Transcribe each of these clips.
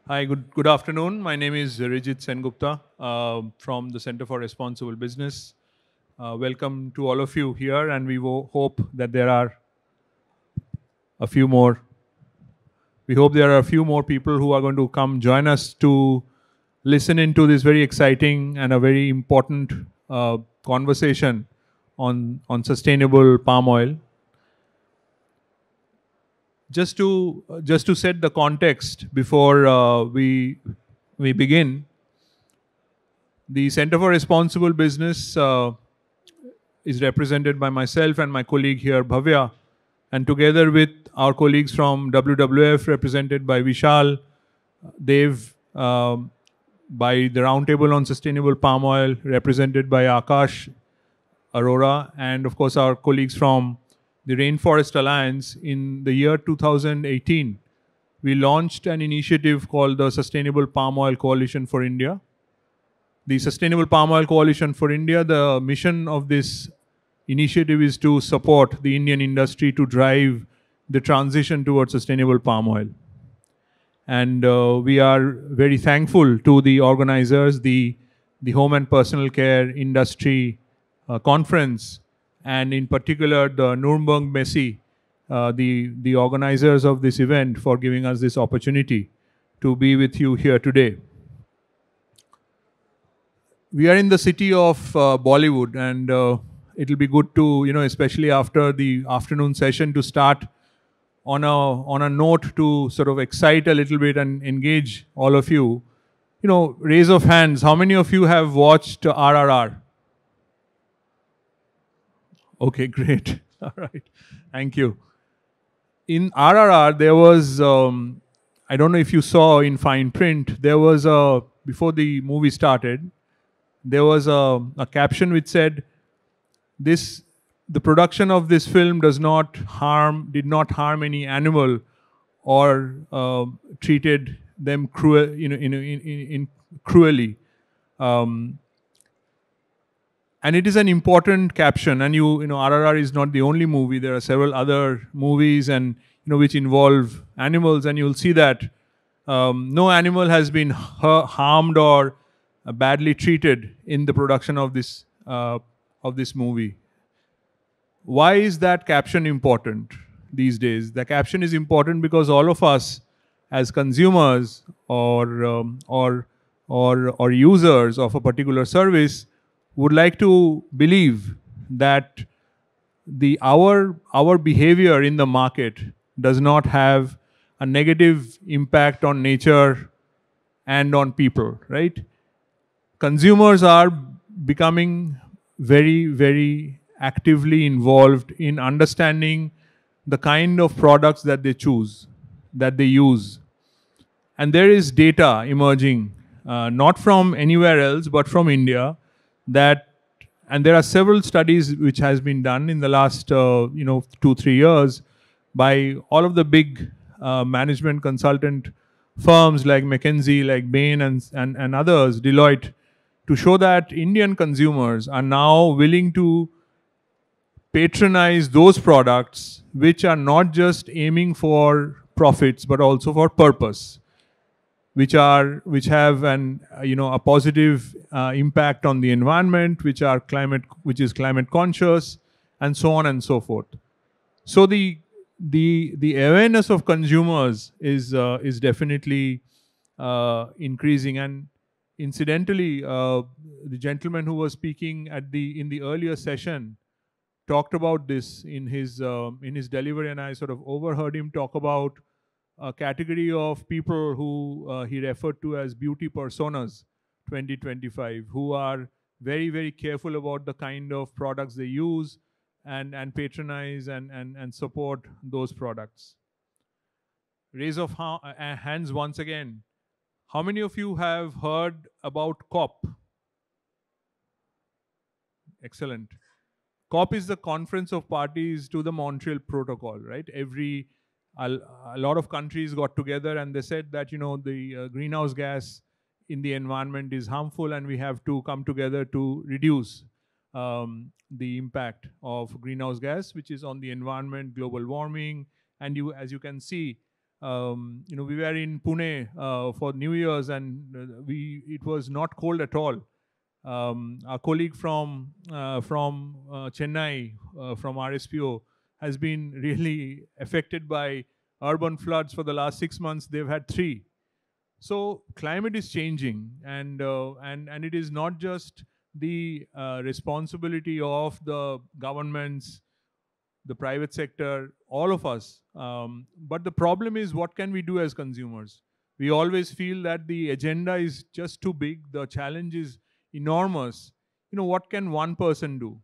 Hi, good afternoon. My name is Rijit Sengupta from the Center for Responsible Business. Welcome to all of you here, and we hope that there are a few more. We hope there are a few more people who are going to come join us to listen into this very exciting and a very important conversation on sustainable palm oil. Just to set the context before we begin, the Center for Responsible Business is represented by myself and my colleague here, Bhavya, and together with our colleagues from WWF, represented by Vishal, Dev, by the Roundtable on Sustainable Palm Oil, represented by Akash Arora, and of course our colleagues from the Rainforest Alliance. In the year 2018, we launched an initiative called the Sustainable Palm Oil Coalition for India. The Sustainable Palm Oil Coalition for India, the mission of this initiative is to support the Indian industry to drive the transition towards sustainable palm oil. And we are very thankful to the organizers, the Home and Personal Care Industry Conference, and in particular the Nuremberg Messe, the organizers of this event, for giving us this opportunity to be with you here today. We are in the city of Bollywood, and it'll be good to, especially after the afternoon session, to start on a note to sort of excite a little bit and engage all of you. Raise of hands, how many of you have watched RRR? Okay, great. All right, thank you. In RRR, there was, I don't know if you saw in fine print, there was before the movie started, there was a caption which said, the production of this film did not harm any animal or treated them cruelly. And it is an important caption. And RRR is not the only movie. There are several other movies and which involve animals, and you'll see that no animal has been harmed or badly treated in the production of this movie. Why is that caption important these days? The caption is important because all of us, as consumers or users of a particular service, would like to believe that our behavior in the market does not have a negative impact on nature and on people, right? Consumers are becoming very, very actively involved in understanding the kind of products that they choose, that they use. And there is data emerging, not from anywhere else, but from India, and there are several studies which has been done in the last 2-3 years by all of the big management consultant firms like McKinsey, like Bain and others, Deloitte, to show that Indian consumers are now willing to patronize those products which are not just aiming for profits but also for purpose, which have a positive impact on the environment, which is climate conscious, and so on and so forth. So the awareness of consumers is definitely increasing. And incidentally, the gentleman who was speaking in the earlier session talked about this in his delivery, and I sort of overheard him talk about a category of people who he referred to as beauty personas 2025, who are very, very careful about the kind of products they use and patronize and support those products. Raise of hands once again. How many of you have heard about COP? Excellent. COP is the Conference of Parties to the Montreal Protocol, right? A lot of countries got together and they said that, the greenhouse gas in the environment is harmful and we have to come together to reduce the impact of greenhouse gas, which is on the environment, global warming. And as you can see, We were in Pune for New Year's, and it was not cold at all. Our colleague from Chennai, from RSPO, has been really affected by urban floods for the last 6 months. They've had three. So climate is changing, and it is not just the responsibility of the governments, the private sector, all of us. But the problem is, what can we do as consumers? We always feel that the agenda is just too big, the challenge is enormous. What can one person do?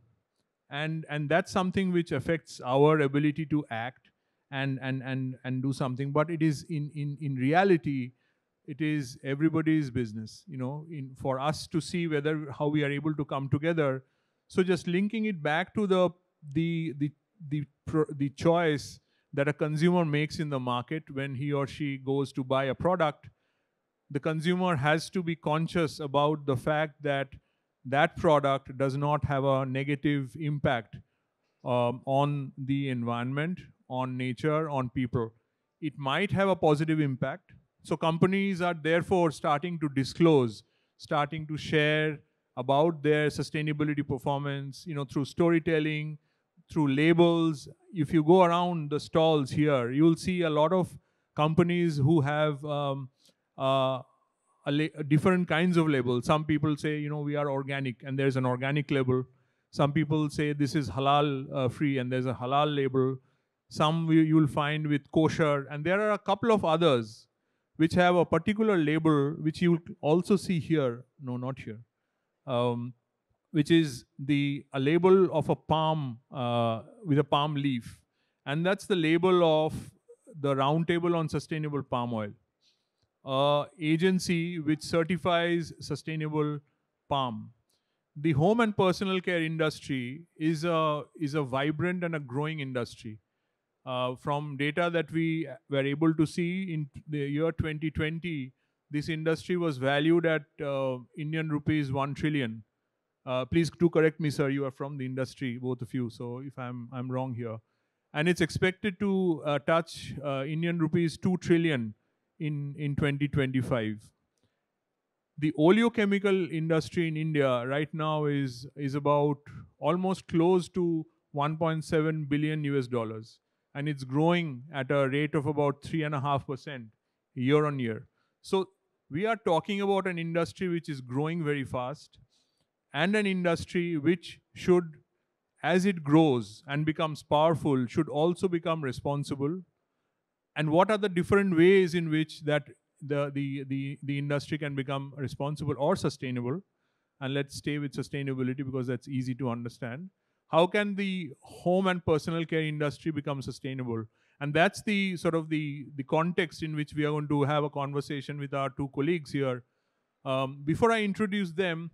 And that's something which affects our ability to act and do something. But it is in reality, it is everybody's business, for us to see whether how we are able to come together. So just linking it back to the the the choice that a consumer makes in the market when he or she goes to buy a product, the consumer has to be conscious about the fact that that product does not have a negative impact on the environment, on nature, on people. It might have a positive impact. So companies are therefore starting to disclose, starting to share about their sustainability performance, through storytelling, through labels. If you go around the stalls here, you'll see a lot of companies who have uh, different kinds of labels. Some people say, we are organic, and there's an organic label. Some people say this is halal free, and there's a halal label. Some you'll find with kosher, and there are a couple of others which have a particular label, which you'll also see here. No, not here. Um, which is a label of a palm with a palm leaf, and that's the label of the Roundtable on Sustainable Palm Oil, agency which certifies sustainable palm. The home and personal care industry is a vibrant and a growing industry. From data that we were able to see in the year 2020, this industry was valued at Indian rupees 1 trillion. Please do correct me, sir. You are from the industry, both of you. So if I'm wrong here, and it's expected to touch Indian rupees 2 trillion in 2025. The oleochemical industry in India right now is about almost close to 1.7 billion US dollars, and it's growing at a rate of about 3.5% year on year. So we are talking about an industry which is growing very fast, and an industry which should, as it grows and becomes powerful, should also become responsible. And what are the different ways in which that the industry can become responsible or sustainable? And let's stay with sustainability because that's easy to understand. How can the home and personal care industry become sustainable? And that's the sort of the context in which we are going to have a conversation with our two colleagues here. Before I introduce them,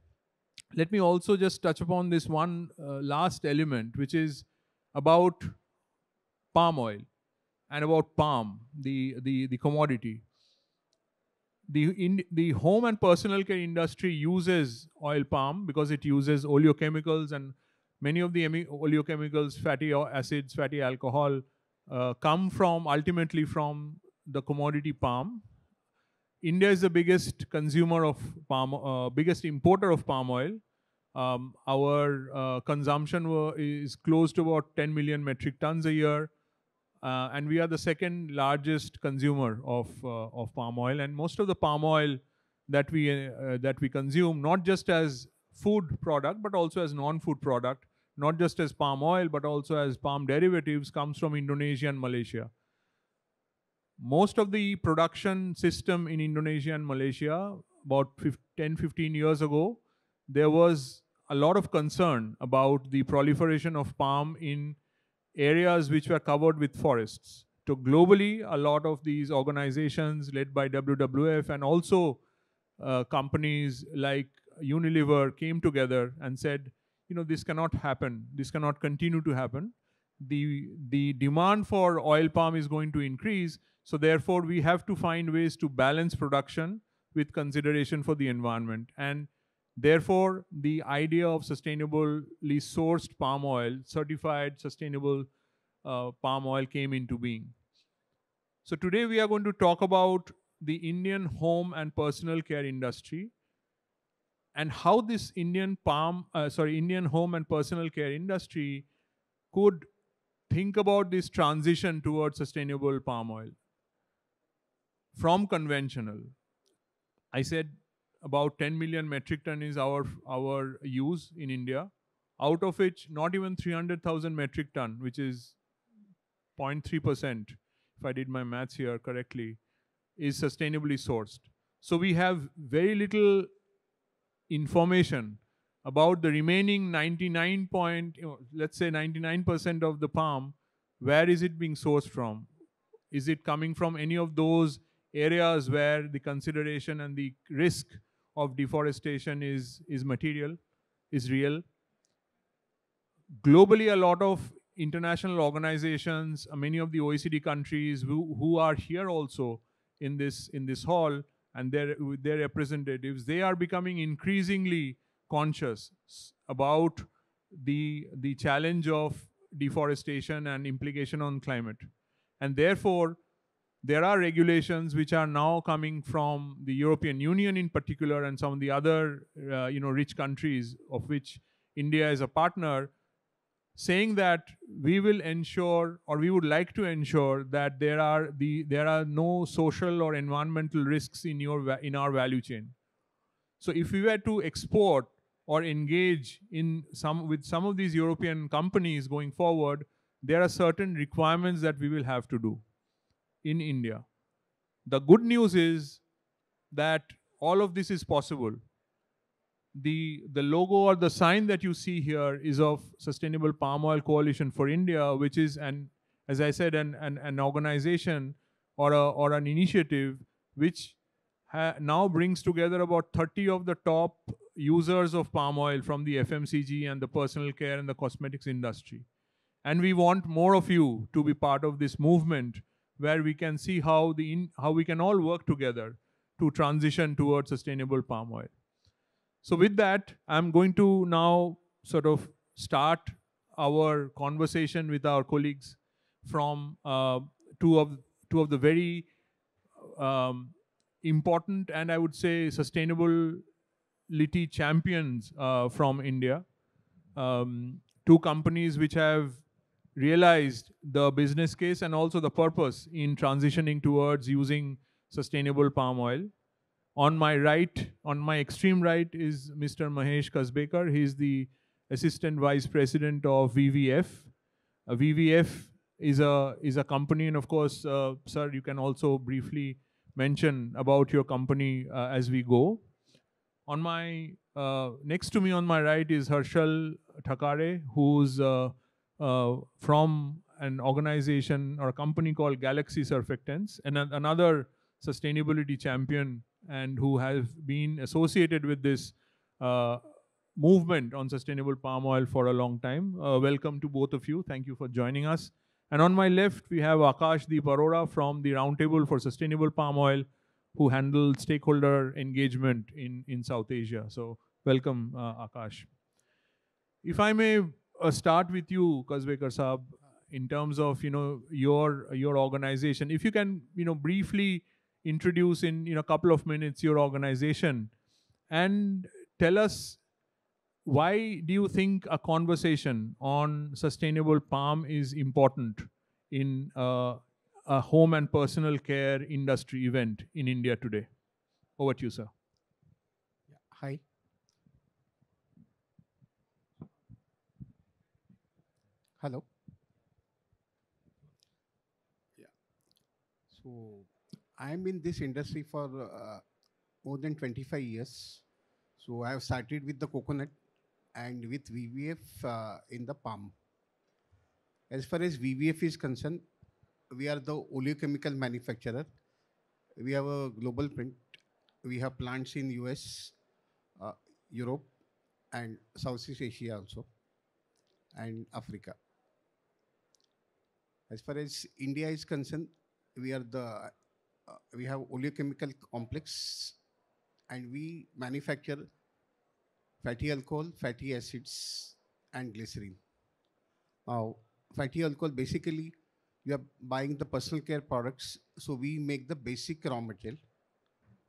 let me also just touch upon this one last element, which is about palm oil and about palm, the commodity. The home and personal care industry uses oil palm because it uses oleochemicals, and many of the oleochemicals, fatty acids, fatty alcohol, come from ultimately from the commodity palm. India is the biggest consumer of palm, biggest importer of palm oil. Our consumption is close to about 10 million metric tons a year, and we are the second largest consumer of palm oil. And most of the palm oil that we consume, not just as food product but also as non-food product, not just as palm oil but also as palm derivatives, comes from Indonesia and Malaysia. Most of the production system in Indonesia and Malaysia, about 10-15 years ago, there was a lot of concern about the proliferation of palm in areas which were covered with forests. So globally, a lot of these organizations led by WWF and also companies like Unilever came together and said, this cannot happen. This cannot continue to happen. The demand for oil palm is going to increase. So therefore, we have to find ways to balance production with consideration for the environment. And therefore, the idea of sustainably sourced palm oil, certified sustainable palm oil, came into being. So today we are going to talk about the Indian home and personal care industry and how this Indian home and personal care industry could think about this transition towards sustainable palm oil from conventional. I said about 10 million metric ton is our use in India, out of which not even 300,000 metric ton, which is 0.3%, if I did my maths here correctly, is sustainably sourced. So we have very little information about the remaining 99 point, let's say 99% of the palm. Where is it being sourced from? Is it coming from any of those areas where the consideration and the risk of deforestation is material, is real? Globally, a lot of international organizations, many of the OECD countries who are here also in this hall, and with their representatives, they are becoming increasingly conscious about the challenge of deforestation and implication on climate. And therefore, there are regulations which are now coming from the European Union in particular and some of the other rich countries of which India is a partner, saying that we will ensure, or we would like to ensure, that there are no social or environmental risks in our value chain. So if we were to export or engage with some of these European companies going forward, there are certain requirements that we will have to do in India. The good news is that all of this is possible. The logo or the sign that you see here is of Sustainable Palm Oil Coalition for India, which is as I said, an organization or an initiative which now brings together about 30 of the top users of palm oil from the FMCG and the personal care and the cosmetics industry. And we want more of you to be part of this movement, where we can see how we can all work together to transition towards sustainable palm oil. So with that, I'm going to now sort of start our conversation with our colleagues from two of the very important, and I would say sustainability champions from India. Two companies which have realized the business case and also the purpose in transitioning towards using sustainable palm oil. On my right, on my extreme right, is Mr. Mahesh Kasbekar. He is the Assistant Vice President of VVF. VVF is a company, and of course, sir, you can also briefly mention about your company as we go. On my next to me on my right is Harshal Thakare, who's from an organization or a company called Galaxy Surfactants, and another sustainability champion, and who has been associated with this movement on sustainable palm oil for a long time. Welcome to both of you. Thank you for joining us. And on my left, we have Akash Deep Arora from the Roundtable for Sustainable Palm Oil, who handles stakeholder engagement in South Asia. So welcome, Akash. If I may start with you, Kasbekar Saab, in terms of your organization, if you can briefly introduce in a couple of minutes your organization and tell us, why do you think a conversation on sustainable palm is important in a home and personal care industry event in India today? Over to you, sir. Yeah. Hi. Hello. Yeah. So I'm in this industry for more than 25 years. So I have started with the coconut and with VVF in the palm. As far as VVF is concerned, we are the oleochemical manufacturer. We have a global print. We have plants in US, uh, Europe, and Southeast Asia also, and Africa. As far as India is concerned, we have oleochemical complex, and we manufacture fatty alcohol, fatty acids, and glycerin. Now, fatty alcohol basically You are buying the personal care products. So we make the basic raw material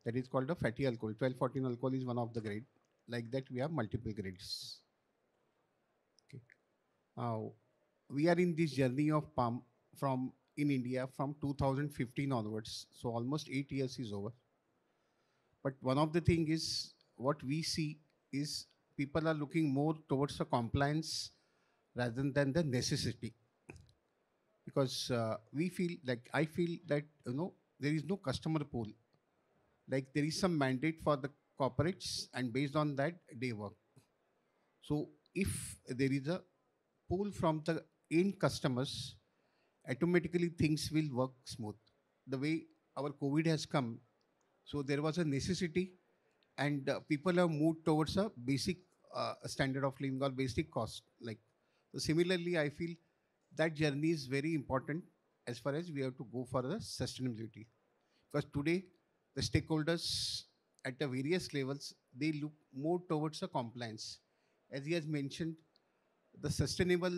that is called a fatty alcohol. 12-14 alcohol is one of the grade. Like that, we have multiple grades. Okay. Now, we are in this journey of palm from in India from 2015 onwards. So almost 8 years is over. But one of the thing is what we see is people are looking more towards the compliance rather than the necessity, because we feel like I feel that there is no customer pool. Like there is some mandate for the corporates, and based on that they work. So if there is a pool from the end customers, automatically things will work smooth. The way our COVID has come, so there was a necessity, and people have moved towards a basic standard of living or basic cost. Like so similarly, I feel that journey is very important as far as we have to go for the sustainability. Because today, the stakeholders at the various levels, they look more towards the compliance. As he has mentioned, the sustainable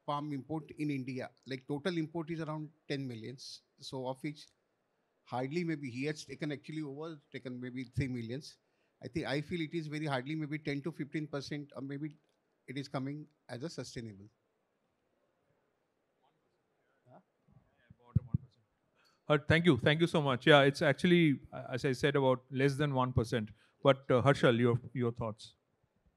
palm import in India, like total import is around 10 millions. So of which hardly maybe he has taken actually overtaken maybe 3 millions. I feel it is very hardly maybe 10 to 15%, or maybe it is coming as a sustainable. Thank you so much. Yeah, it's actually, as I said, about less than 1%. But Harshal, your thoughts.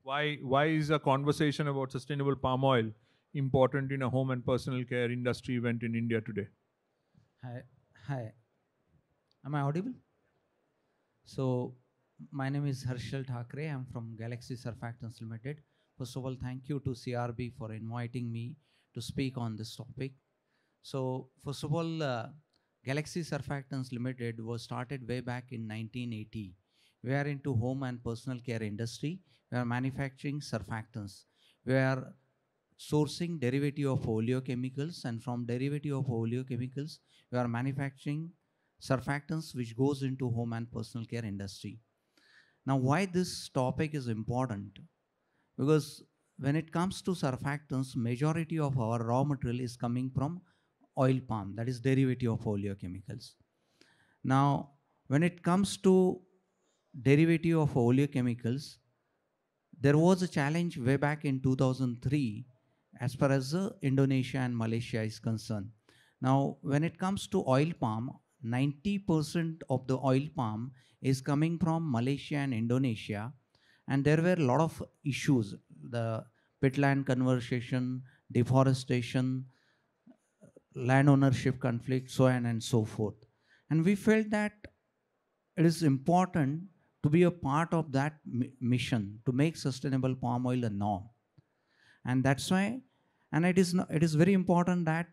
Why is a conversation about sustainable palm oil important in a home and personal care industry event in India today? Hi, hi. Am I audible? So, my name is Harshal Thakre. I'm from Galaxy Surfactants Limited. First of all, thank you to CRB for inviting me to speak on this topic. So, first of all, Galaxy Surfactants Limited was started way back in 1980. We are into home and personal care industry. We are manufacturing surfactants. We are sourcing derivative of oleochemicals, and from derivative of oleochemicals, we are manufacturing surfactants which goes into home and personal care industry. Now, why this topic is important? Because when it comes to surfactants, majority of our raw material is coming from oil palm, that is derivative of oleochemicals. Now, when it comes to derivative of oleochemicals, there was a challenge way back in 2003 as far as Indonesia and Malaysia is concerned. Now, when it comes to oil palm, 90% of the oil palm is coming from Malaysia and Indonesia, and there were a lot of issues, the pitland conversion, deforestation, land ownership conflict, so on and so forth. And we felt that it is important to be a part of that mission to make sustainable palm oil a norm. And that's why, and it is very important that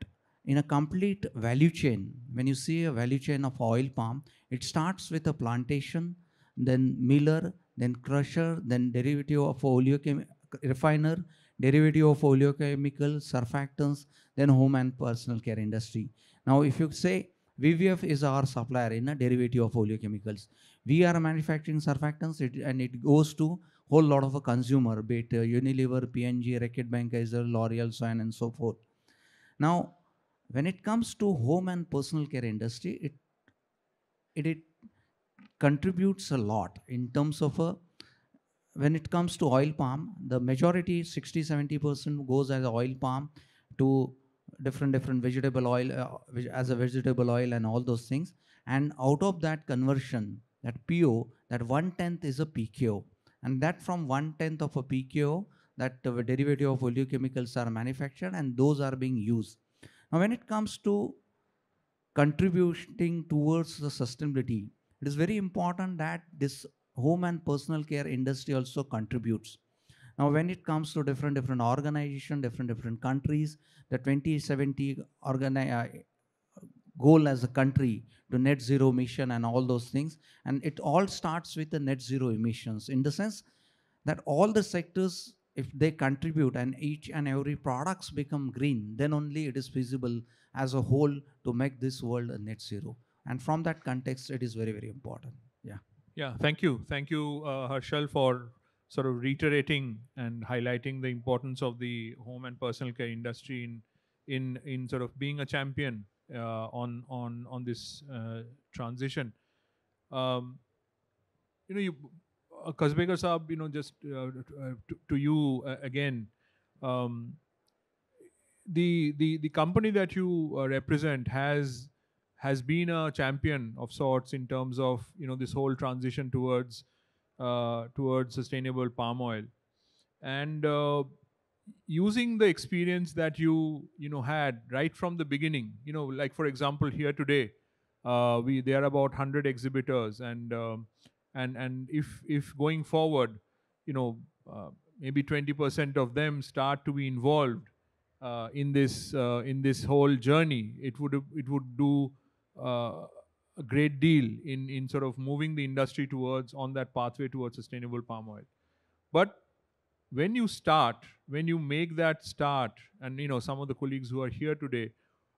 in a complete value chain, when you see a value chain of oil palm, it starts with a plantation, then miller, then crusher, then derivative of refiner, derivative of oleochemical, surfactants, then home and personal care industry. Now, if you say VVF is our supplier in a derivative of oleochemicals, we are manufacturing surfactants, and it goes to whole lot of a consumer, be it Unilever, P&G, Reckitt Benckiser, L'Oreal, so on and so forth. Now, when it comes to home and personal care industry, it contributes a lot in terms of a, when it comes to oil palm, the majority 60-70% goes as oil palm to different vegetable oil, as a vegetable oil and all those things. And out of that conversion, that PO, that 1/10 is a PKO, and that from 1/10 of a PKO, that derivative of oleochemicals are manufactured, and those are being used. Now, when it comes to contributing towards the sustainability, it is very important that this home and personal care industry also contributes. Now, when it comes to different organizations, different countries, the 2070 goal as a country to net zero emission and all those things, and it all starts with the net zero emissions, in the sense that all the sectors, if they contribute and each and every products become green, then only it is feasible as a whole to make this world a net zero. And from that context, it is very important. Yeah. Yeah, thank you, Harshal, for sort of reiterating and highlighting the importance of the home and personal care industry in in sort of being a champion on this transition. Um, you Kazbekar Saab, just to you again, um, the company that you represent has been a champion of sorts in terms of this whole transition towards sustainable palm oil, and using the experience that you had right from the beginning. Like for example, here today, we there are about 100 exhibitors, and if going forward, you know uh, maybe 20% of them start to be involved in this whole journey, it would do uh, a great deal in sort of moving the industry towards on that pathway towards sustainable palm oil. But when you make that start, and some of the colleagues who are here today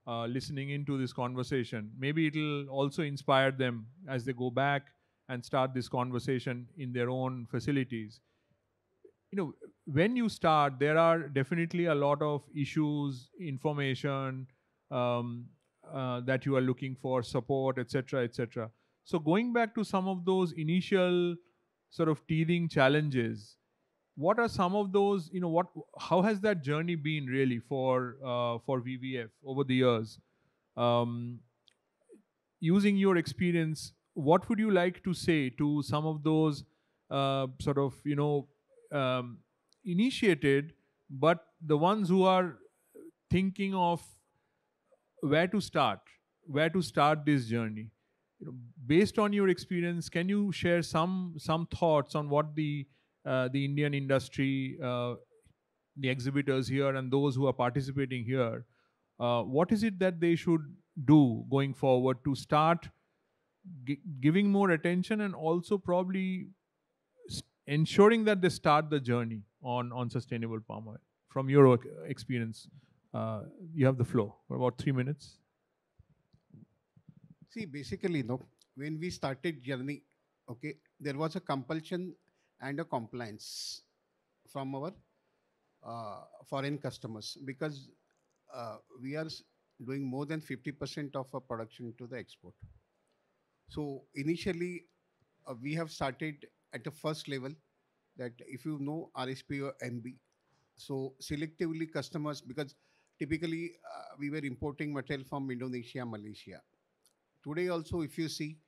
listening into this conversation, maybe it'll also inspire them as they go back and start this conversation in their own facilities. When you start, there are definitely a lot of issues, information, um, that you are looking for, support, etc., etc. So going back to some of those initial sort of teething challenges, what are some of those, how has that journey been really for VVF over the years? um, Using your experience, what would you like to say to some of those sort of initiated, but the ones who are thinking of where to start this journey? Based on your experience, can you share some thoughts on what the Indian industry, the exhibitors here and those who are participating here, what is it that they should do going forward to start giving more attention, and also probably ensuring that they start the journey on sustainable palm oil? From your experience, you have the floor for about 3 minutes. See, basically, no, when we started journey, okay, there was a compulsion and a compliance from our foreign customers, because we are doing more than 50% of our production to the export. So initially, we have started at the first level, that if you know RSP or MB, so selectively customers, because typically we were importing material from Indonesia, Malaysia. Today also, if you see,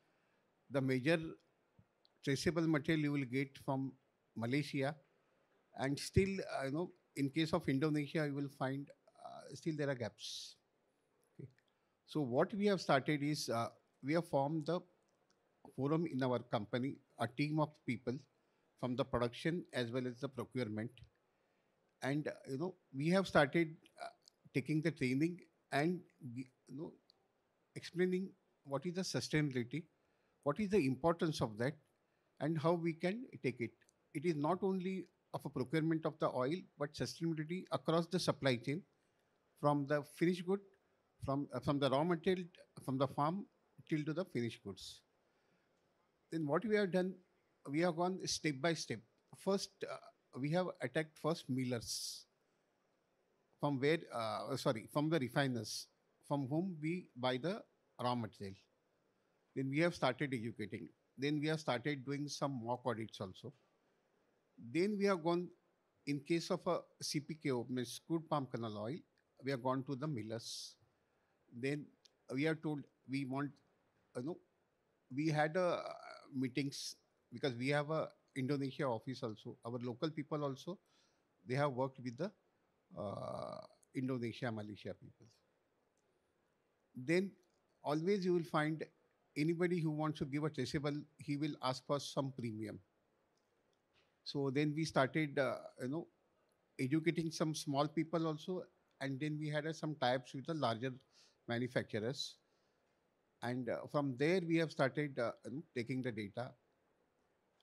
the major traceable material you will get from Malaysia, and still, in case of Indonesia, you will find still there are gaps. Okay. So what we have started is, we have formed the forum in our company, a team of people from the production as well as the procurement, and we have started taking the training and explaining what is the sustainability, what is the importance of that, and how we can take it. It is not only of a procurement of the oil, but sustainability across the supply chain, from the finished good, from the raw material, from the farm till to the finished goods. Then what we have done, we have gone step by step. First, we have attacked first millers, from where, from the refiners, from whom we buy the raw material. Then we have started educating. Then we have started doing some mock audits also. Then we have gone, in case of a CPKO, means crude palm kernel oil, we have gone to the millers. Then we are told we want, you know, we had meetings, because we have a Indonesia office also. Our local people also, they have worked with the Indonesia, Malaysia people. Then always you will find anybody who wants to give a traceable, he will ask for some premium. So then we started, educating some small people also, and then we had some types with the larger manufacturers. And from there, we have started taking the data.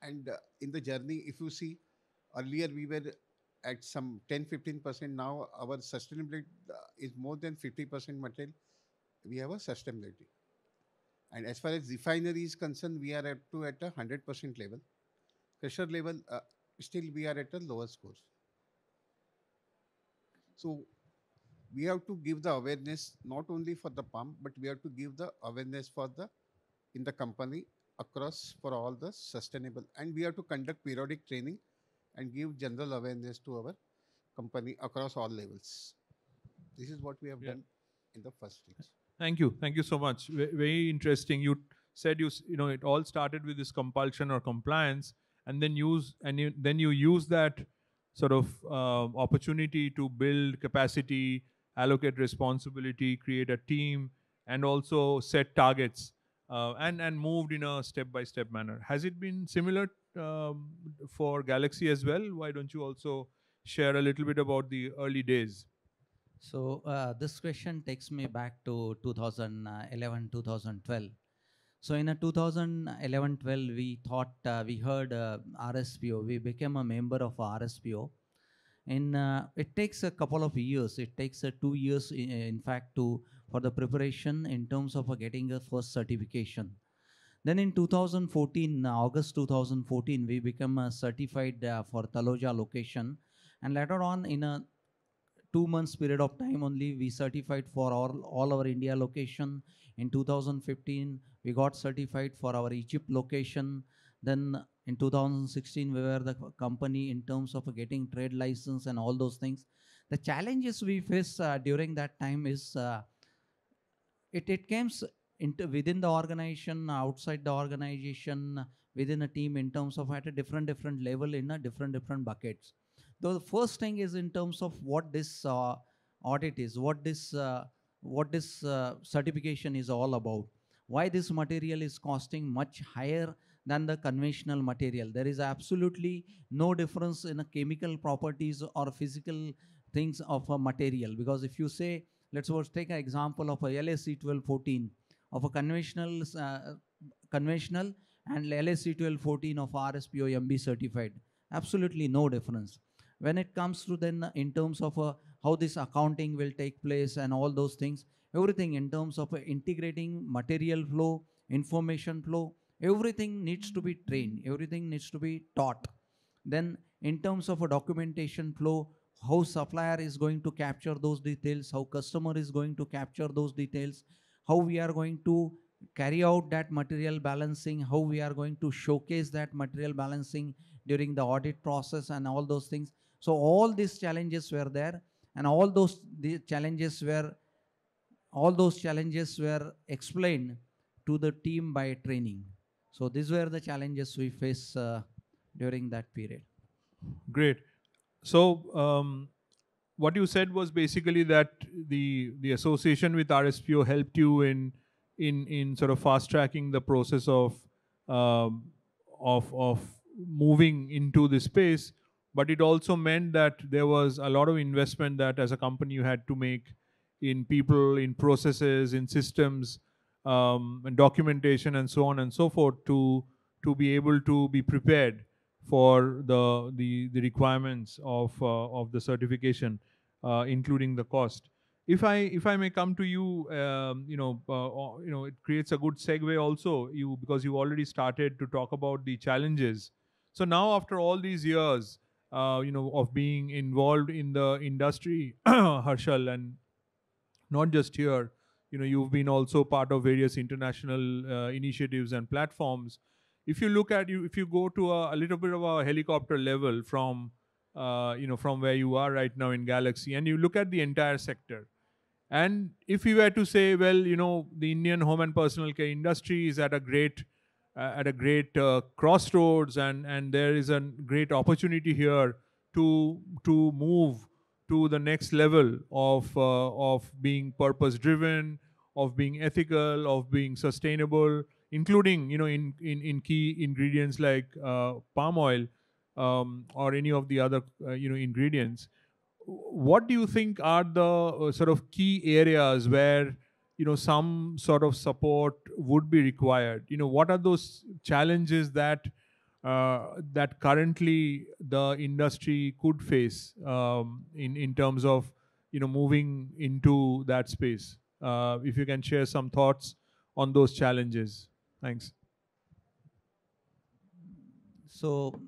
And in the journey, if you see, earlier we were at some 10-15%. Now our sustainability is more than 50% material. We have a sustainability. And as far as refinery is concerned, we are up to at a 100% level. Pressure level, still we are at a lower score. So we have to give the awareness not only for the palm, but we have to give the awareness for the in the company across for all the sustainable, and we have to conduct periodic training and give general awareness to our company across all levels. This is what we have Yeah. done in the first stage. Thank you so much. Very interesting. You said you know it all started with this compulsion or compliance, and then you use that sort of opportunity to build capacity, allocate responsibility, create a team, and also set targets, and moved in a step by step manner. Has it been similar for Galaxy as well? Why don't you also share a little bit about the early days? So this question takes me back to 2011, 2012. So in a 2011-12, we thought we heard RSPO. We became a member of RSPO. In it takes a couple of years. It takes 2 years, in fact, to for the preparation in terms of getting a first certification. Then in 2014, August 2014, we become certified for Taloja location, and later on in a 2 months period of time only we certified for all our India location. In 2015 we got certified for our Egypt location. Then in 2016 we were the company in terms of getting trade license and all those things. The challenges we face during that time is it comes into within the organization, outside the organization, within a team in terms of at a different level in a different buckets. Though the first thing is in terms of what this audit is, what this certification is all about. Why this material is costing much higher than the conventional material. There is absolutely no difference in a chemical properties or physical things of a material, because if you say, let's suppose take an example of a LAC1214 of a conventional and LAC1214 of RSPO MB certified. Absolutely no difference. When it comes to then in terms of how this accounting will take place and all those things, everything in terms of integrating material flow, information flow, everything needs to be trained, everything needs to be taught. Then in terms of a documentation flow, how supplier is going to capture those details, how customer is going to capture those details, how we are going to carry out that material balancing, how we are going to showcase that material balancing during the audit process and all those things. So all these challenges were there, and all those challenges were explained to the team by training. So these were the challenges we face during that period. Great. So, what you said was basically that the association with RSPO helped you in sort of fast tracking the process um, of moving into this space, but it also meant that there was a lot of investment that as a company you had to make in people, in processes, in systems, and documentation, and so on and so forth to be able to be prepared for the requirements of the certification, including the cost. If I may come to you, it creates a good segue also. Because you already started to talk about the challenges. So now, after all these years, of being involved in the industry, Harshal, and not just here, you've been also part of various international initiatives and platforms. If you go to a little bit of a helicopter level from where you are right now in Galaxy, and you look at the entire sector, and if we were to say, well, the Indian home and personal care industry is at a great crossroads, and there is a great opportunity here to move to the next level of being purpose driven, of being ethical, of being sustainable, including in key ingredients like palm oil, or any of the other ingredients. What do you think are the sort of key areas where some sort of support would be required? What are those challenges that currently the industry could face, in terms of moving into that space? If you can share some thoughts on those challenges. Thanks. So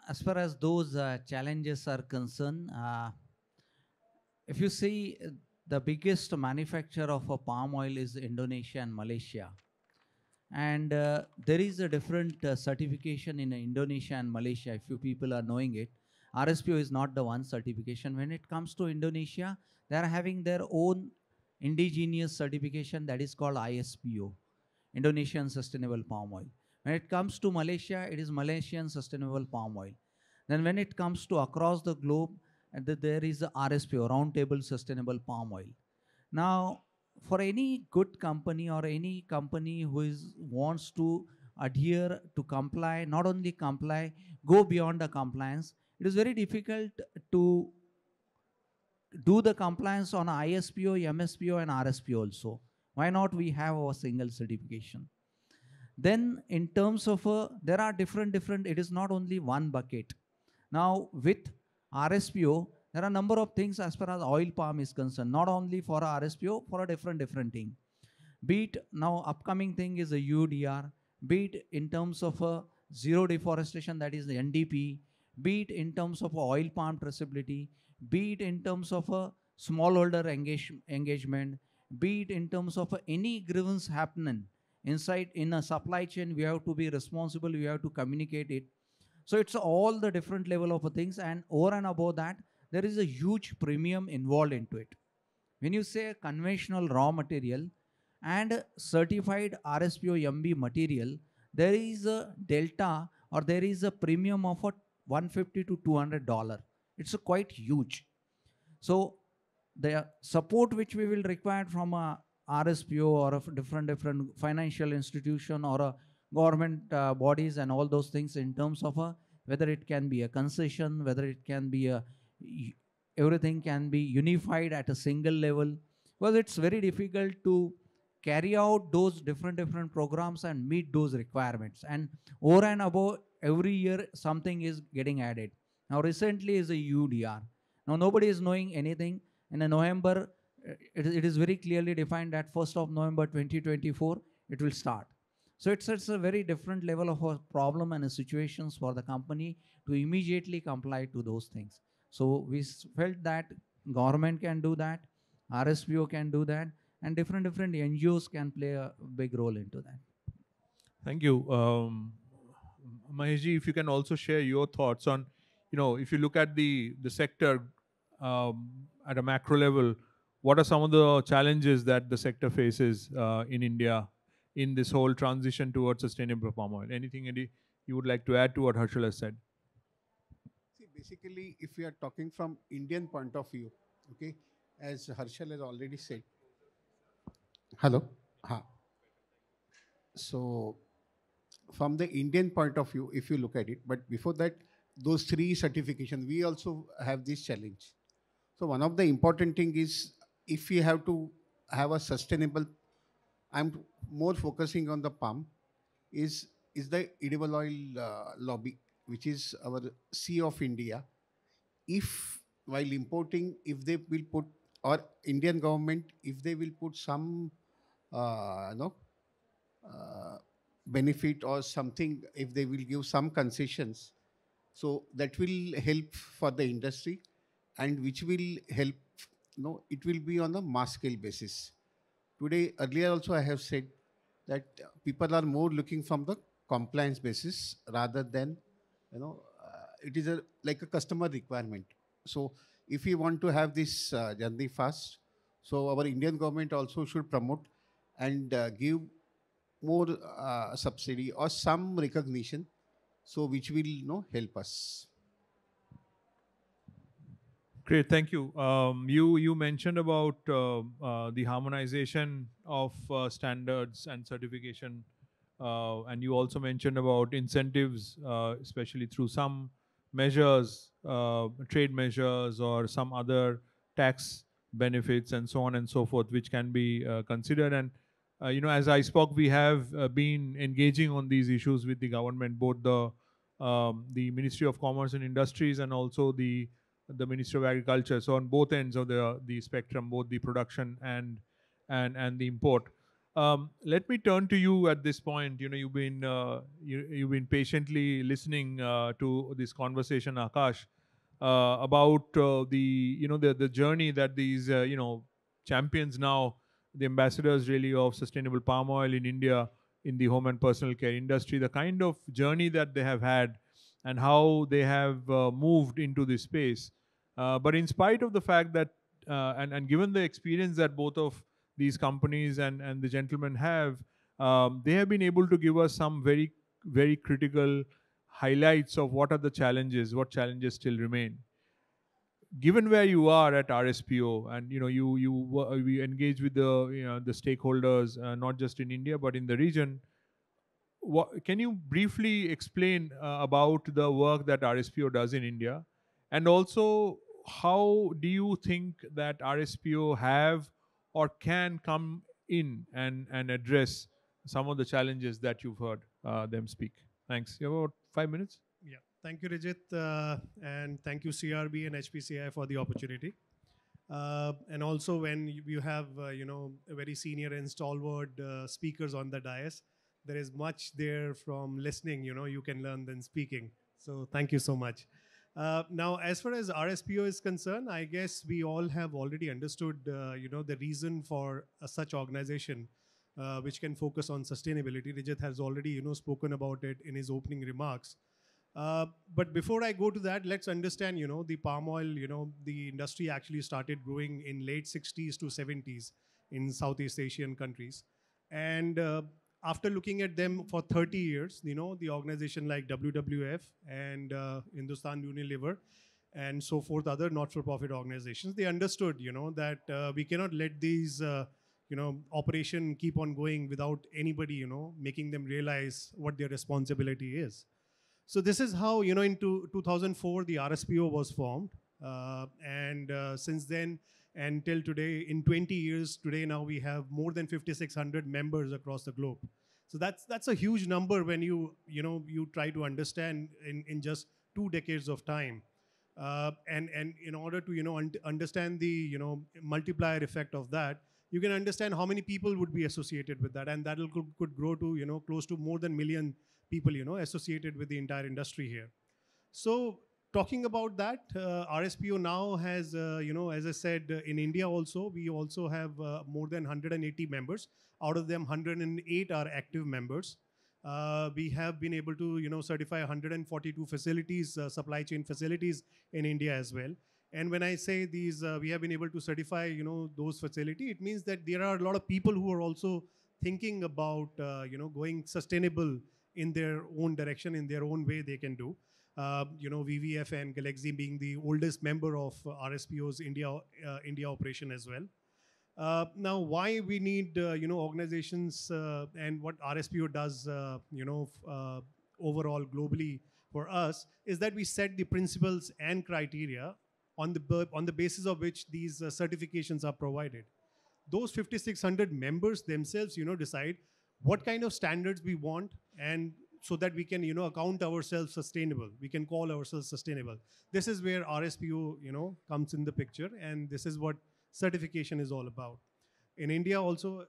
as far as those challenges are concerned, if you see, the biggest manufacturer of palm oil is Indonesia and Malaysia. And there is a different certification in Indonesia and Malaysia, if you people are knowing it. RSPO is not the one certification. When it comes to Indonesia, they are having their own indigenous certification that is called ISPO, Indonesian Sustainable Palm Oil. When it comes to Malaysia, it is Malaysian Sustainable Palm Oil. Then when it comes to across the globe, there is the RSPO, Roundtable Sustainable Palm Oil. Now, for any good company or any company who wants to adhere to comply, not only comply, go beyond the compliance, it is very difficult to do the compliance on ISPO, MSPO, and RSPO also. Why not we have our single certification? Then in terms of, there are different, it is not only one bucket. Now with RSPO, there are a number of things as far as oil palm is concerned, not only for RSPO, for a different thing. Be it now upcoming thing is a UDR, be it in terms of a zero deforestation, that is the NDP, be it in terms of oil palm traceability, be it in terms of a smallholder engagement, be it in terms of any grievance happening inside in a supply chain, we have to be responsible, we have to communicate it. So it's all the different level of things, and over and above that, there is a huge premium involved into it. When you say conventional raw material and certified RSPO MB material, there is a delta or there is a premium of a $150 to $200. It's a quite huge. So the support which we will require from a RSPO or a different financial institution or a government bodies and all those things, in terms of whether it can be a concession, whether it can be everything can be unified at a single level, because it's very difficult to carry out those different programs and meet those requirements. And over and above, every year something is getting added. Now recently is a UDR. Now nobody is knowing anything. In a November, it is very clearly defined that 1st of November 2024, it will start. So it's a very different level of a problem and a situations for the company to immediately comply to those things. So we felt that government can do that, RSPO can do that, and different NGOs can play a big role into that. Thank you. Maheshji, if you can also share your thoughts on, if you look at the sector at a macro level, what are some of the challenges that the sector faces in India in this whole transition towards sustainable palm oil? Anything you would like to add to what Harshal has said? See, basically, if we are talking from Indian point of view, okay, as Harshal has already said. Hello. Ha. So, from the Indian point of view, if you look at it, but before that, those three certifications, we also have this challenge. So, one of the important thing is if we have to have a sustainable, I'm more focusing on the palm, is the edible oil lobby, which is our C of India. If while importing, if they will put, or Indian government, if they will put some, benefit or something, if they will give some concessions, so that will help for the industry, and which will help, it will be on a mass scale basis. Today, earlier also I have said that people are more looking from the compliance basis rather than, it is like a customer requirement. So if we want to have this journey fast, so our Indian government also should promote and give more subsidy or some recognition, so which will help us. Great, thank you. You mentioned about the harmonization of standards and certification, and you also mentioned about incentives, especially through some measures, trade measures, or some other tax benefits, and so on and so forth, which can be considered. And as I spoke, we have been engaging on these issues with the government, both the Ministry of Commerce and Industries, and also the Ministry of Agriculture. So on both ends of the spectrum, both the production and the import. Let me turn to you at this point. You've been patiently listening to this conversation, Akash. about the journey that these champions now, the ambassadors really of sustainable palm oil in India, in the home and personal care industry, the kind of journey that they have had and how they have moved into this space. But in spite of the fact that, and given the experience that both of these companies and the gentlemen have, they have been able to give us some very, very critical highlights of what are the challenges, what challenges still remain. Given where you are at RSPO, and you engage with the stakeholders, not just in India but in the region, can you briefly explain about the work that RSPO does in India, and also how do you think that RSPO have or can come in and address some of the challenges that you've heard them speak? Thanks. You have about 5 minutes. Yeah, thank you, Rijit, and thank you, CRB and HPCI for the opportunity. And also, when you have a very senior and stalwart speakers on the dais, there is much there from listening. You can learn than speaking. So thank you so much. Now, as far as RSPO is concerned, I guess we all have already understood the reason for such organization. Which can focus on sustainability. Rijit has already spoken about it in his opening remarks. But before I go to that, let's understand, the palm oil, the industry actually started growing in late 60s to 70s in Southeast Asian countries. And after looking at them for 30 years, the organization like WWF and Hindustan Unilever and so forth, other not-for-profit organizations, they understood, that we cannot let these, operation keep on going without anybody, making them realize what their responsibility is. So this is how, in 2004, the RSPO was formed. And since then, until today, in 20 years, today now we have more than 5,600 members across the globe. So that's a huge number when you try to understand in just 2 decades of time. And in order to understand the multiplier effect of that, you can understand how many people would be associated with that, and that could grow to close to more than million people associated with the entire industry here. So talking about that, RSPO now has as I said, in India also we also have more than 180 members. Out of them, 108 are active members. We have been able to certify 142 facilities, supply chain facilities in India as well. And when I say these, we have been able to certify, those facility, it means that there are a lot of people who are also thinking about, going sustainable in their own direction, in their own way they can do. VVF and Galaxy being the oldest member of RSPO's India operation as well. Now, why we need, organizations and what RSPO does, overall globally for us is that we set the principles and criteria on the basis of which these certifications are provided. Those 5,600 members themselves, decide what kind of standards we want, and so that we can, account ourselves sustainable. We can call ourselves sustainable. This is where RSPO, comes in the picture, and this is what certification is all about. In India also,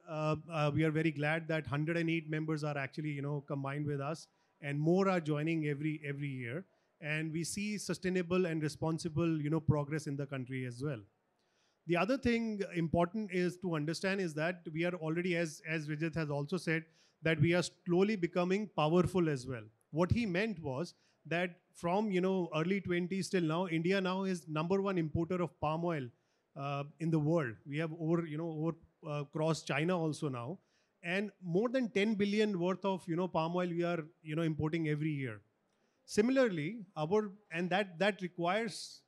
we are very glad that 108 members are actually, combined with us, and more are joining every year. And we see sustainable and responsible, progress in the country as well. The other thing important is to understand is that we are already, as Vijay has also said, that we are slowly becoming powerful as well. What he meant was that from early 20s till now, India now is #1 importer of palm oil in the world. We have over crossed China also now, and more than 10 billion worth of palm oil we are importing every year. Similarly, that requires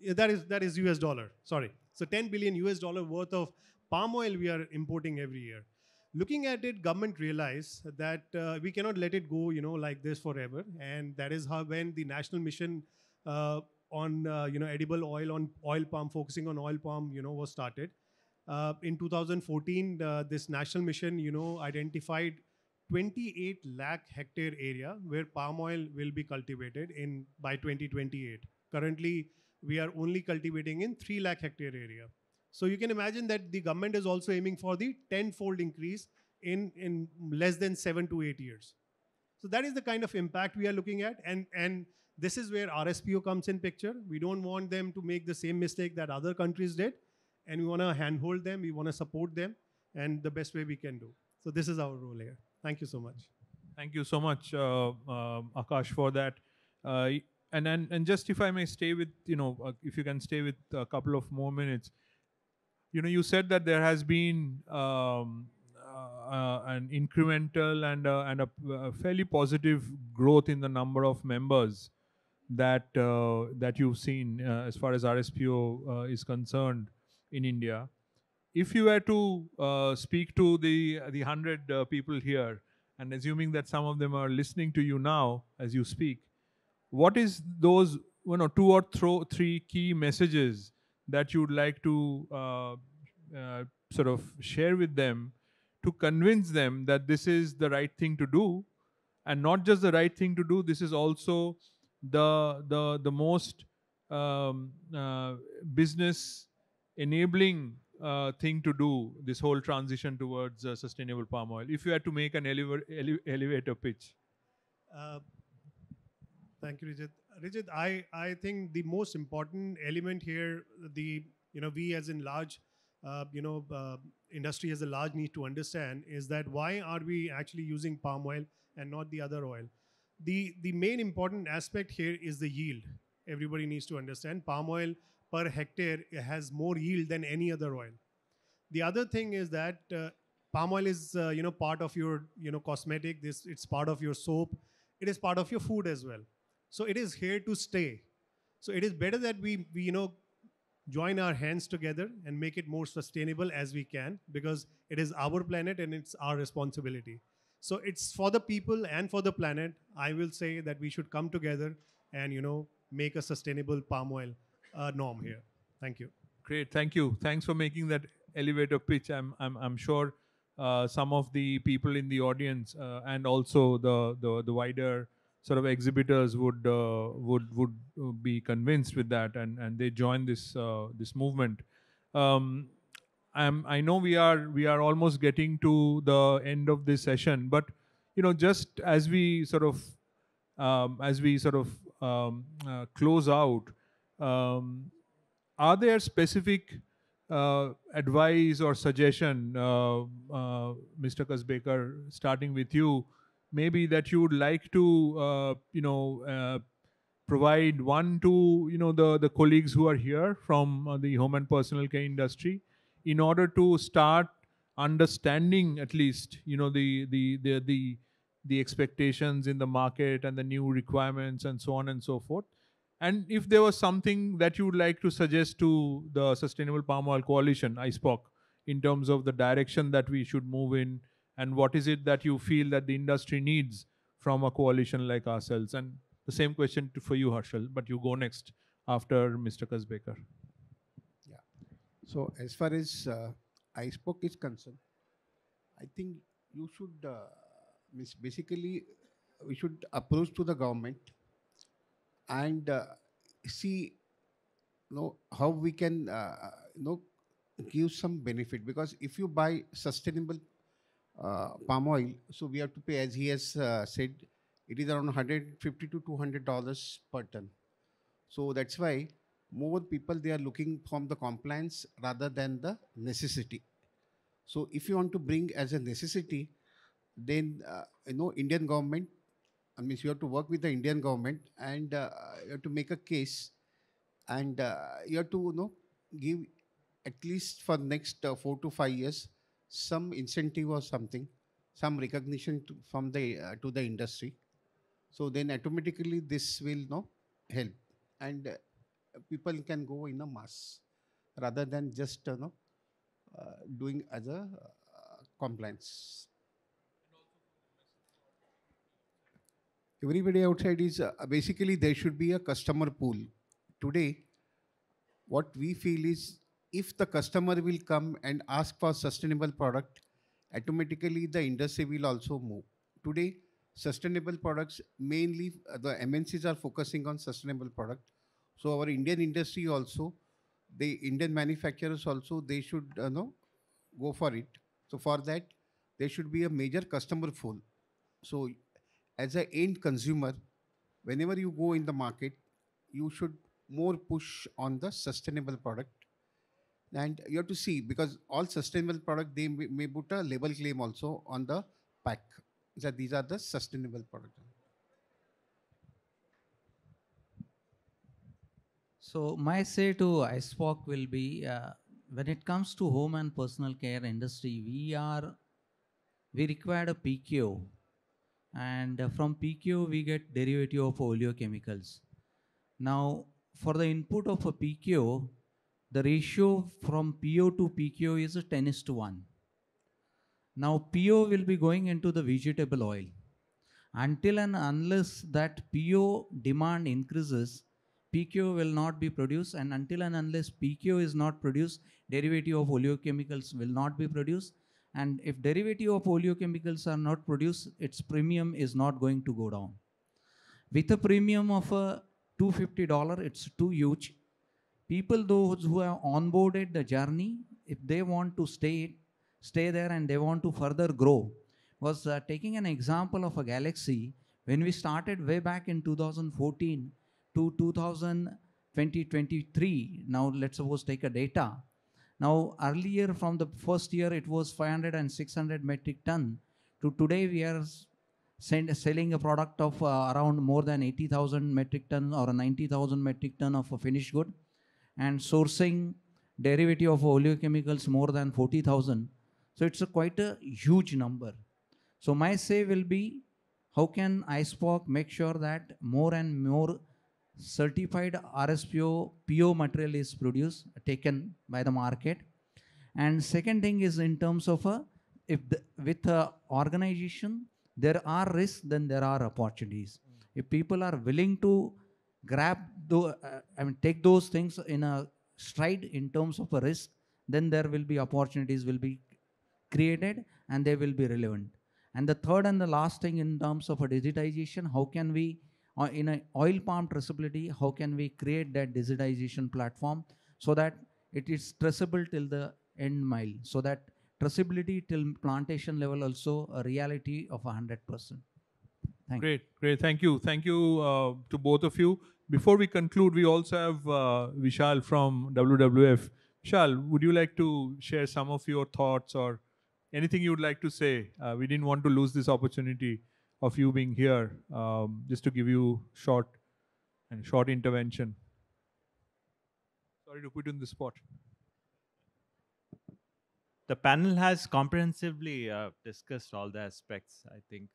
that is US dollar. Sorry. So 10 billion US dollar worth of palm oil we are importing every year. Looking at it, government realized that we cannot let it go, like this forever. And that is how when the national mission on edible oil, on oil palm, focusing on oil palm, was started. In 2014, this national mission, identified 28 lakh hectare area where palm oil will be cultivated by 2028. Currently, we are only cultivating in 3 lakh hectare area. So you can imagine that the government is also aiming for the 10-fold increase in less than 7 to 8 years. So that is the kind of impact we are looking at. And This is where RSPO comes in picture. We don't want them to make the same mistake that other countries did, and we want to handhold them, we want to support them, and the best way we can do. So this is our role here. Thank you so much. Thank you so much, Akash, for that. Uh, and just if I may stay with, if you can stay with a couple of more minutes, you said that there has been an incremental and a fairly positive growth in the number of members that you've seen as far as RSPO is concerned in India. If you were to speak to the 100 people here, and assuming that some of them are listening to you now as you speak, what is those two or three key messages that you would like to sort of share with them to convince them that this is the right thing to do, and not just the right thing to do, this is also the most business enabling thing to do, this whole transition towards sustainable palm oil, if you had to make an elevator pitch? Uh, Thank you, Rijit. Rijit, I think the most important element here, we as in large, industry as a large need to understand is that why are we actually using palm oil and not the other oil? The main important aspect here is the yield. Everybody needs to understand palm oil per hectare has more yield than any other oil. The other thing is that palm oil is part of your cosmetic. It's part of your soap. It is part of your food as well. So it is here to stay. So it is better that we join our hands together and make it more sustainable as we can, because it is our planet and it's our responsibility. So it's for the people and for the planet. I will say that we should come together and make a sustainable palm oil norm here. Thank you. Great, thank you. Thanks for making that elevator pitch. I'm sure some of the people in the audience and also the wider sort of exhibitors would be convinced with that, and they join this movement. I know we are almost getting to the end of this session, but just as we sort of close out, are there specific advice or suggestion, Mr. Kasbekar, starting with you, maybe that you would like to provide one to the colleagues who are here from the home and personal care industry, in order to start understanding at least the expectations in the market and the new requirements and so on and so forth. And if there was something that you would like to suggest to the Sustainable Palm Oil Coalition, ISPOC, in terms of the direction that we should move in, and what is it that you feel that the industry needs from a coalition like ourselves? And the same question for you, Harshal, but you go next after Mr. Kasbekar. Yeah. So as far as ISPOC is concerned, I think you should, basically, we should approach to the government and see how we can give some benefit, because if you buy sustainable palm oil, so we have to pay, as he has said, it is around $150 to $200 per ton. So that's why more people, they are looking from the compliance rather than the necessity. So if you want to bring as a necessity, then Indian government, you have to work with the Indian government, and you have to make a case, and you have to give at least for next 4 to 5 years some incentive or something, some recognition from the to the industry. So then automatically this will help, and people can go in a mass rather than just doing as a compliance. Everybody outside is basically there should be a customer pool. Today, what we feel is, if the customer will come and ask for sustainable product, automatically the industry will also move. Today, sustainable products, mainly the MNCs are focusing on sustainable product. So our Indian industry also, the Indian manufacturers also, they should go for it. So for that, there should be a major customer pool. So as an end consumer, whenever you go in the market, you should more push on the sustainable product. And you have to see, because all sustainable product, they may put a label claim also on the pack that these are the sustainable products. So my say to ISPOC will be, when it comes to home and personal care industry, we require a PKO, and from PKO we get derivative of oleochemicals. Now, for the input of a PKO, the ratio from PO to PKO is a 10:1. Now, PO will be going into the vegetable oil. Until and unless that PO demand increases, PKO will not be produced, and until and unless PKO is not produced, derivative of oleochemicals will not be produced. And if derivative of oleochemicals are not produced, its premium is not going to go down. With a premium of $250, it's too huge. People those who have onboarded the journey, if they want to stay there and they want to further grow, was taking an example of a galaxy. When we started way back in 2014 to 2023, now let's suppose take a data. Now earlier from the first year it was 500 and 600 metric ton, to today we are selling a product of around more than 80,000 metric ton or 90,000 metric ton of a finished good, and sourcing derivative of oleochemicals more than 40,000. So it's a quite a huge number. So my say will be, how can ISPOC make sure that more and more certified RSPO PO material is produced, taken by the market. And second thing is in terms of with organization, there are risks, then there are opportunities. If people are willing to grab take those things in a stride in terms of a risk, then there will be opportunities will be created and they will be relevant. And the third and the last thing in terms of a digitization, how can we, in an oil palm traceability, how can we create that digitization platform so that it is traceable till the end mile, so that traceability till plantation level also a reality of 100%. Thank you. Great. Thank you. Thank you to both of you. Before we conclude, we also have Vishal from WWF. Vishal, would you like to share some of your thoughts or anything you would like to say? We didn't want to lose this opportunity of you being here, just to give you short intervention. Sorry to put you on the spot. The panel has comprehensively discussed all the aspects. I think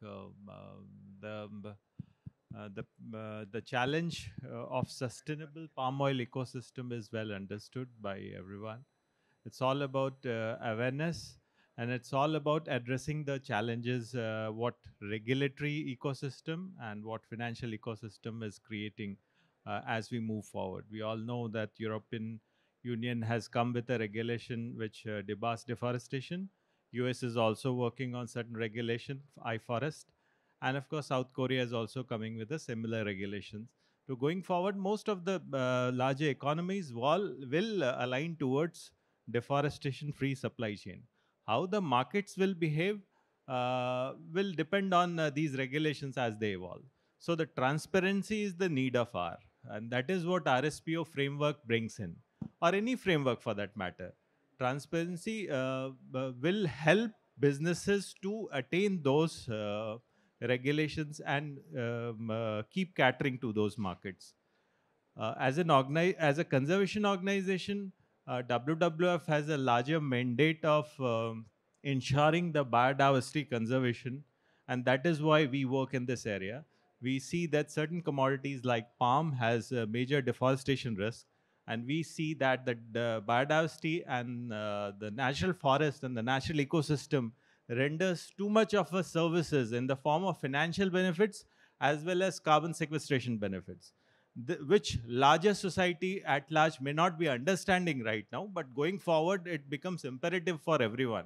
the challenge of sustainable palm oil ecosystem is well understood by everyone. It's all about awareness, and it's all about addressing the challenges what regulatory ecosystem and what financial ecosystem is creating as we move forward. We all know that European Union has come with a regulation which debars deforestation. US is also working on certain regulation, iForest. And of course, South Korea is also coming with a similar regulations. So going forward, most of the larger economies will align towards deforestation-free supply chain. How the markets will behave will depend on these regulations as they evolve. So the transparency is the need of hour, and that is what RSPO framework brings in, or any framework for that matter. Transparency will help businesses to attain those regulations and keep catering to those markets. As a conservation organization, WWF has a larger mandate of ensuring the biodiversity conservation, and that is why we work in this area. We see that certain commodities like palm has a major deforestation risk, and we see that the biodiversity and the natural forest and the natural ecosystem renders too much of a services in the form of financial benefits as well as carbon sequestration benefits, which larger society at large may not be understanding right now, but going forward, it becomes imperative for everyone.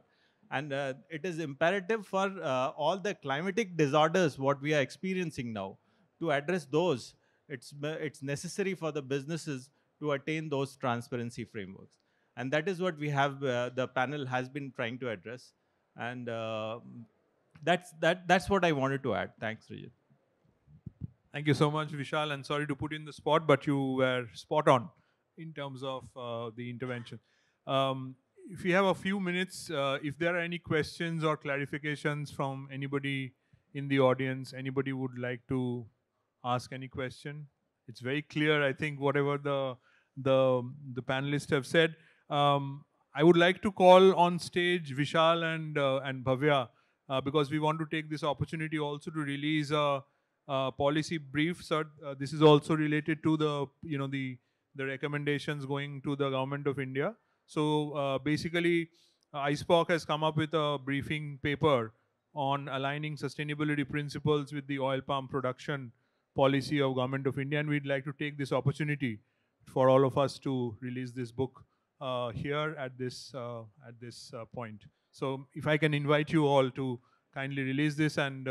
And it is imperative for all the climatic disorders what we are experiencing now. To address those, it's necessary for the businesses to attain those transparency frameworks. And that is what we have, the panel has been trying to address. And that's what I wanted to add. Thanks, Rijit. Thank you so much, Vishal, and sorry to put you in the spot, but you were spot on in terms of the intervention. Um, if you have a few minutes, if there are any questions or clarifications from anybody in the audience, anybody would like to ask any question? It's very clear, I think, whatever the panelists have said. I would like to call on stage Vishal and Bhavya because we want to take this opportunity also to release a policy brief. Sir, this is also related to the recommendations going to the government of India. So basically, ISPOC has come up with a briefing paper on aligning sustainability principles with the oil palm production policy of government of India, and we'd like to take this opportunity for all of us to release this book here at this point. So if I can invite you all to kindly release this and